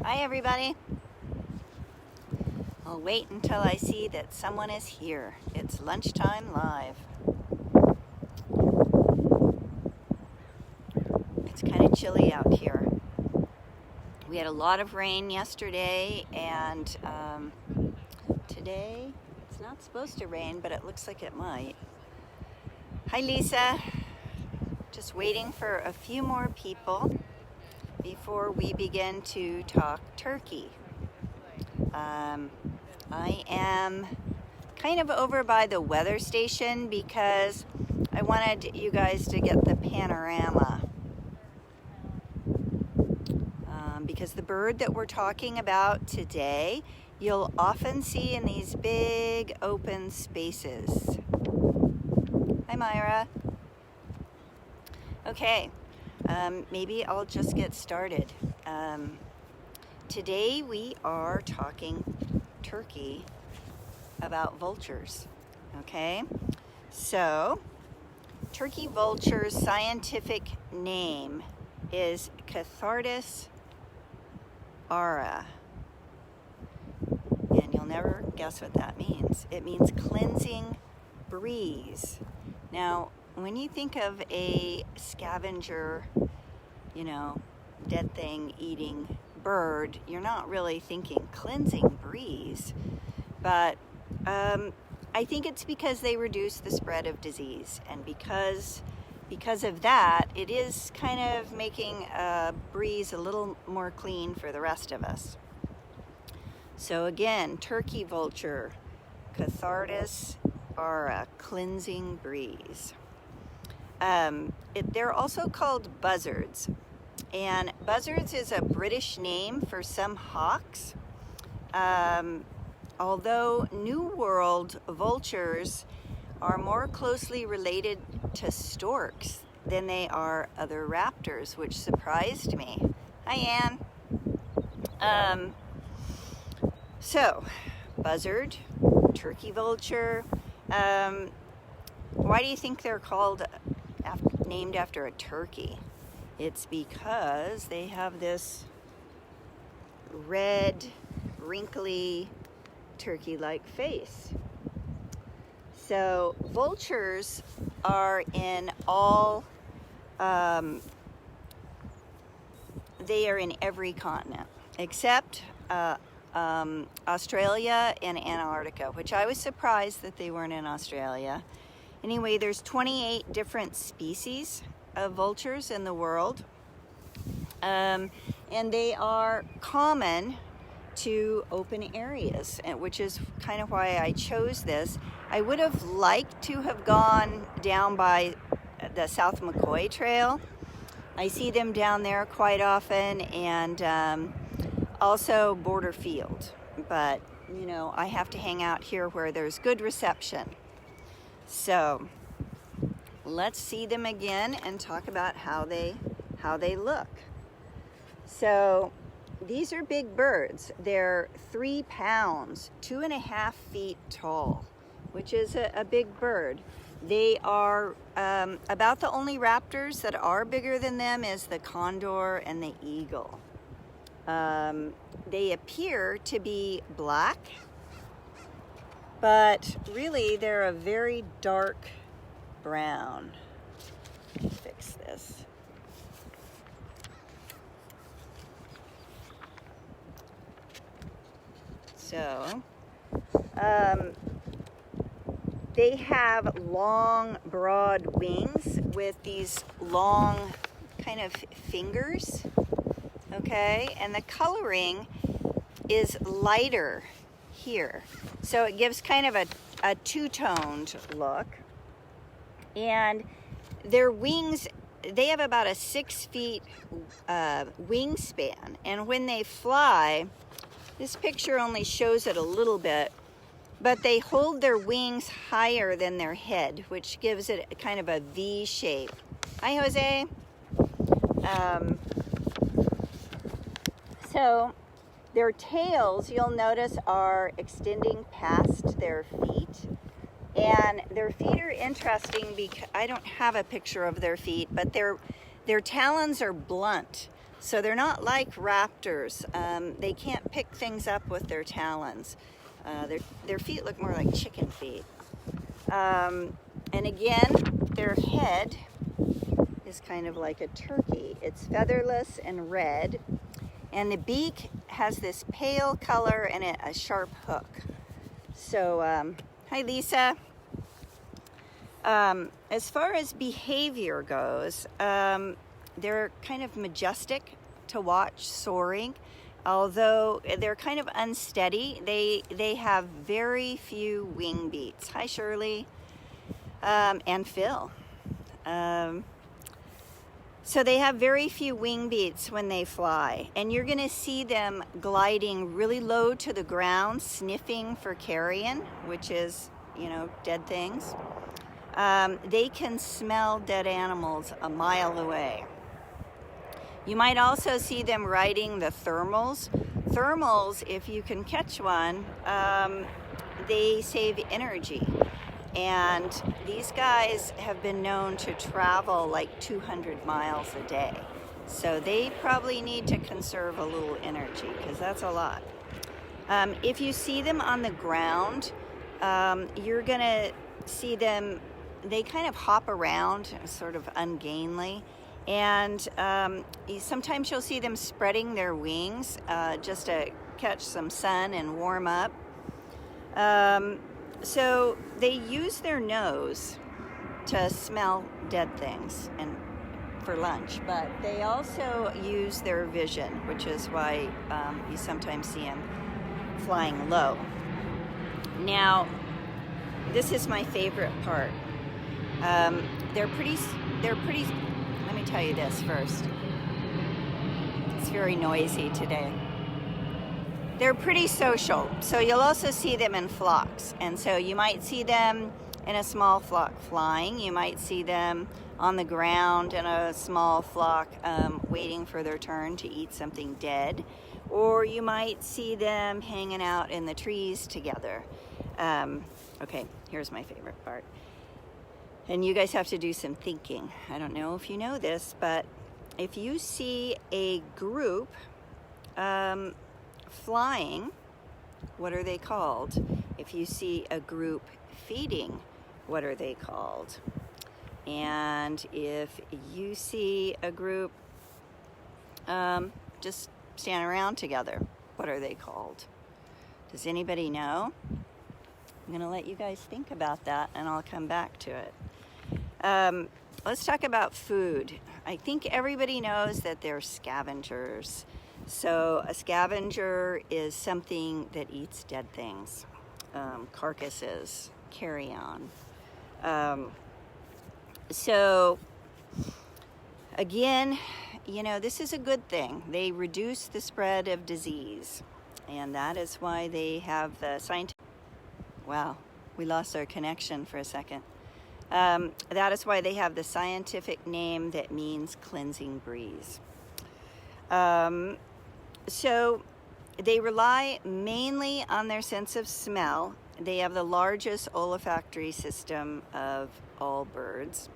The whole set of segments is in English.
Hi everybody. I'll wait until I see that someone is here. It's Lunchtime Live. It's kind of chilly out here. We had a lot of rain yesterday, and today it's not supposed to rain, but it looks like it might. Hi Lisa. Just waiting for a few more people before we begin to talk turkey. I am kind of over by the weather station because I wanted you guys to get the panorama. Because the bird that we're talking about today, you'll often see in these big open spaces. Hi Myra. Okay, maybe I'll just get started. Today we are talking turkey about vultures, okay? So, turkey vulture's scientific name is Cathartus ara, and you'll never guess what that means. It means cleansing breeze. Now, when you think of a scavenger, dead thing eating bird, you're not really thinking cleansing breeze, but I think it's because they reduce the spread of disease, and because of that, it is kind of making a breeze a little more clean for the rest of us. So again, turkey vulture, Cathartus ara, cleansing breeze. They're also called buzzards, and buzzards is a British name for some hawks. Although New World vultures are more closely related to storks than they are other raptors, which surprised me. Hi, Anne. So, buzzard, turkey vulture. Why do you think they're called named after a turkey? It's because they have this red, wrinkly, turkey-like face. So vultures are in all, they are in every continent except Australia and Antarctica, which I was surprised that they weren't in Australia. Anyway, there's 28 different species of vultures in the world, and they are common to open areas, which is kind of why I chose this. I would have liked to have gone down by the South McCoy Trail. I see them down there quite often, and also Border Field, but I have to hang out here where there's good reception. So let's see them again and talk about how they look. So these are big birds. They're 3 pounds, 2.5 feet tall, which is a big bird. They are about the only raptors that are bigger than them is the condor and the eagle. They appear to be black, but really they're a very dark brown. Let me fix this. So, they have long, broad wings with these long kind of fingers, okay? And the coloring is lighter here. So it gives kind of a two-toned look. And their wings, they have about a 6 feet wingspan. And when they fly, this picture only shows it a little bit, but they hold their wings higher than their head, which gives it kind of a V shape. Hi, Jose. So their tails, you'll notice, are extending past their feet. And their feet are interesting because I don't have a picture of their feet, but their talons are blunt, So they're not like raptors. They can't pick things up with their talons. Their feet look more like chicken feet. And again, their head is kind of like a turkey. It's featherless and red. And the beak has this pale color and a sharp hook. So, hi Lisa. As far as behavior goes, they're kind of majestic to watch soaring, although they're kind of unsteady. They have very few wing beats. Hi Shirley, and Phil. So they have very few wing beats when they fly, and you're gonna see them gliding really low to the ground, sniffing for carrion, which is, dead things. They can smell dead animals a mile away. You might also see them riding the thermals. Thermals, if you can catch one, they save energy. And these guys have been known to travel like 200 miles a day. So they probably need to conserve a little energy because that's a lot. If you see them on the ground, you're gonna see them, they kind of hop around, sort of ungainly. And sometimes you'll see them spreading their wings just to catch some sun and warm up. So they use their nose to smell dead things and for lunch, but they also use their vision, which is why you sometimes see them flying low. Now, this is my favorite part. They're pretty, let me tell you this first. It's very noisy today. They're pretty social, so you'll also see them in flocks. And so you might see them in a small flock flying. You might see them on the ground in a small flock waiting for their turn to eat something dead. Or you might see them hanging out in the trees together. Okay, here's my favorite part. And you guys have to do some thinking. I don't know if you know this, but if you see a group flying, what are they called? If you see a group feeding, what are they called? And if you see a group just standing around together, what are they called? Does anybody know? I'm gonna let you guys think about that and I'll come back to it. Let's talk about food. I think everybody knows that they're scavengers. So a scavenger is something that eats dead things, carcasses, carrion. So again, this is a good thing. They reduce the spread of disease, and that is why they have the scientific... Wow, we lost our connection for a second. That is why they have the scientific name that means cleansing breeze. So they rely mainly on their sense of smell. They have the largest olfactory system of all birds,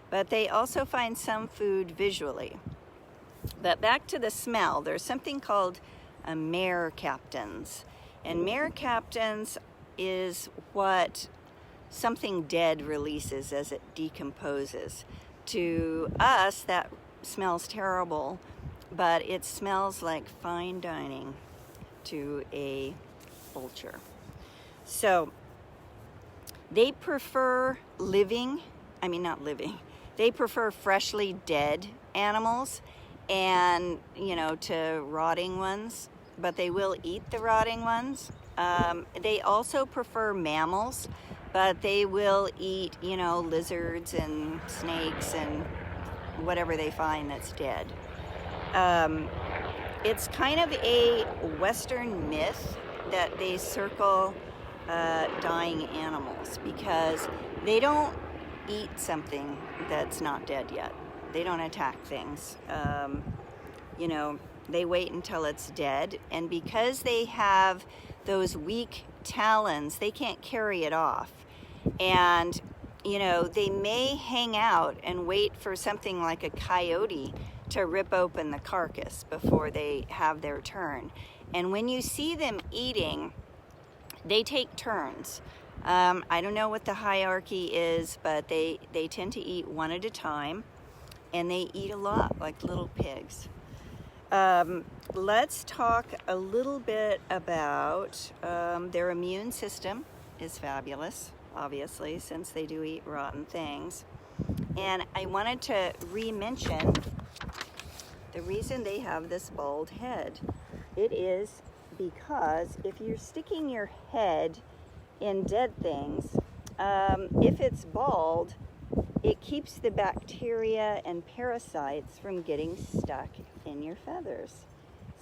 but they also find some food visually. But back to the smell, there's something called mare captains. And mare captains is what something dead releases as it decomposes. To us, that smells terrible, but it smells like fine dining to a vulture. So they prefer they prefer freshly dead animals and, to rotting ones, but they will eat the rotting ones. They also prefer mammals, but they will eat, lizards and snakes and whatever they find that's dead. It's kind of a Western myth that they circle dying animals because they don't eat something that's not dead yet. They don't attack things. They wait until it's dead, and because they have those weak talons, they can't carry it off. And they may hang out and wait for something like a coyote to rip open the carcass before they have their turn. And when you see them eating, they take turns. I don't know what the hierarchy is, but they tend to eat one at a time, and they eat a lot like little pigs. Let's talk a little bit about their immune system is fabulous, obviously, since they do eat rotten things. And I wanted to re-mention the reason they have this bald head. It is because if you're sticking your head in dead things, if it's bald, it keeps the bacteria and parasites from getting stuck in your feathers.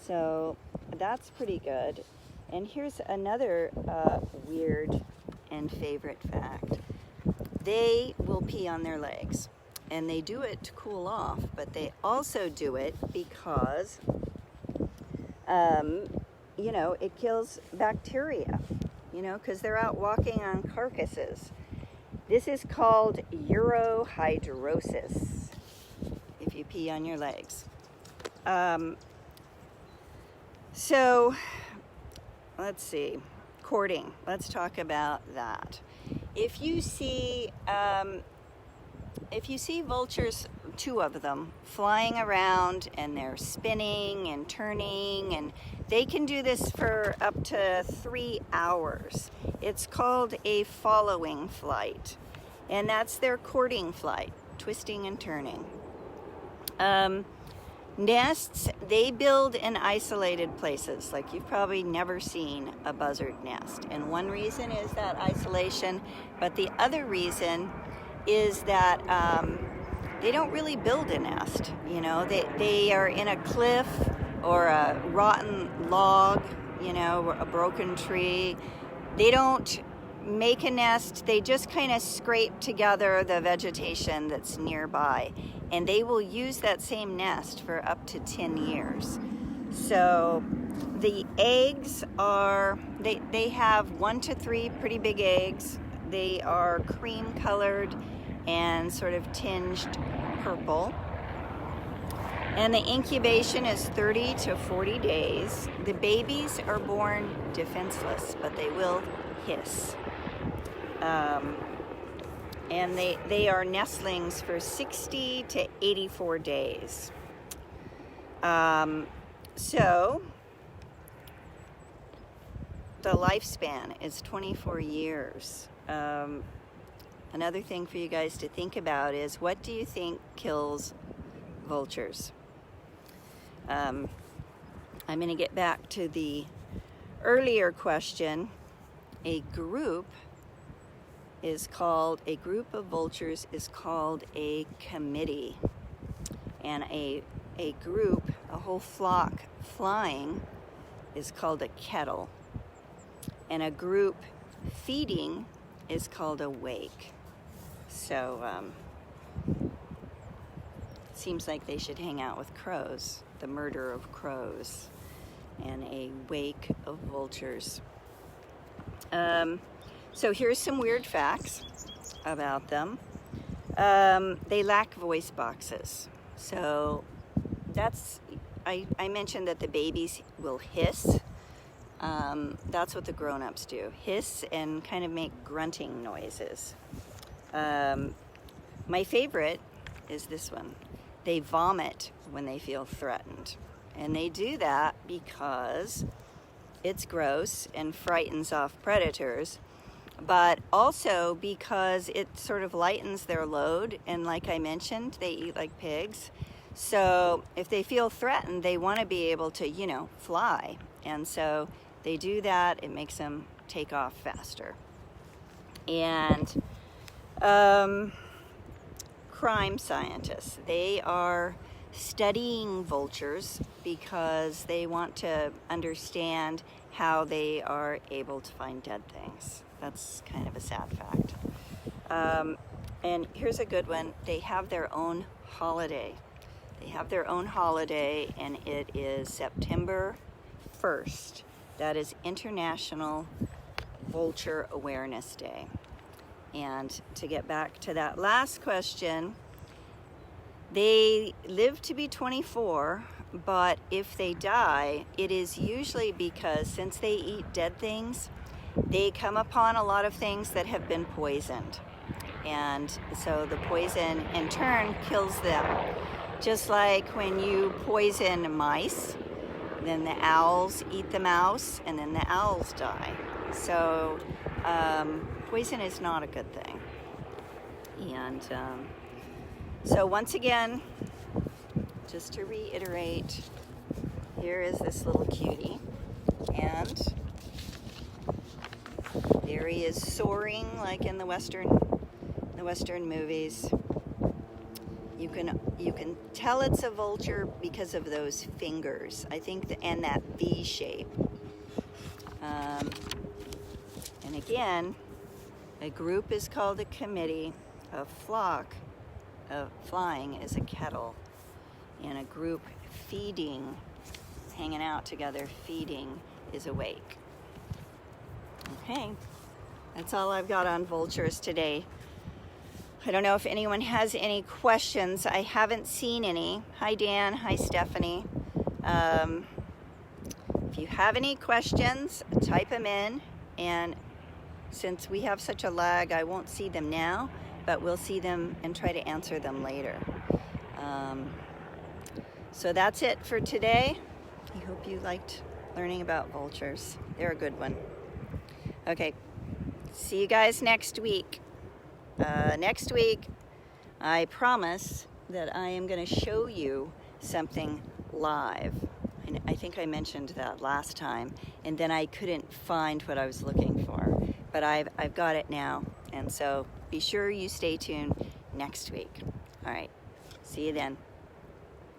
So that's pretty good. And here's another weird and favorite fact. They will pee on their legs, and they do it to cool off, but they also do it because it kills bacteria, because they're out walking on carcasses. This is called urohydrosis, if you pee on your legs. So, let's see, courting. Let's talk about that. If you see vultures, 2 of them, flying around, and they're spinning and turning, and they can do this for up to 3 hours. It's called a following flight, and that's their courting flight, twisting and turning. Nests, they build in isolated places. Like, you've probably never seen a buzzard nest, and one reason is that isolation, but the other reason is that they don't really build a nest. They are in a cliff or a rotten log, a broken tree. They don't make a nest. They just kind of scrape together the vegetation that's nearby, and they will use that same nest for up to 10 years. So the eggs are, they have 1 to 3 pretty big eggs. They are cream colored and sort of tinged purple. And the incubation is 30 to 40 days. The babies are born defenseless, but they will hiss. And they are nestlings for 60 to 84 days. So the lifespan is 24 years. Another thing for you guys to think about is, what do you think kills vultures? I'm going to get back to the earlier question. A group of vultures is called a committee. And a group, a whole flock flying, is called a kettle. And a group feeding is called a wake. So it seems like they should hang out with crows, the murder of crows, and a wake of vultures. So here's some weird facts about them. They lack voice boxes. So I mentioned that the babies will hiss. That's what the grown-ups do. Hiss and kind of make grunting noises. My favorite is this one. They vomit when they feel threatened. And they do that because it's gross and frightens off predators, but also because it sort of lightens their load. And like I mentioned, they eat like pigs. So if they feel threatened, they want to be able to, fly. And so they do that. It makes them take off faster. And crime scientists, they are studying vultures because they want to understand how they are able to find dead things. That's kind of a sad fact. And here's a good one. They have their own holiday. And it is September 1st. That is International Vulture Awareness Day. And to get back to that last question, They live to be 24, but if they die, it is usually because since they eat dead things, they come upon a lot of things that have been poisoned. And so the poison in turn kills them. Just like when you poison mice, then the owls eat the mouse and then the owls die. So poison is not a good thing. And so once again, just to reiterate, here is this little cutie, and there he is soaring like in the Western movies. You can tell it's a vulture because of those fingers, I think, and that V shape. And again, a group is called a committee, a flock of flying is a kettle, and a group feeding, hanging out together, feeding, is a wake. Okay, that's all I've got on vultures today. I don't know if anyone has any questions. I haven't seen any. Hi Dan, hi Stephanie. If you have any questions, type them in, and since we have such a lag, I won't see them now, but we'll see them and try to answer them later. So that's it for today. I hope you liked learning about vultures. They're a good one. Okay, see you guys next week. Next week, I promise that I am going to show you something live. And I think I mentioned that last time, and then I couldn't find what I was looking for. But I've got it now, and so be sure you stay tuned next week. All right, see you then.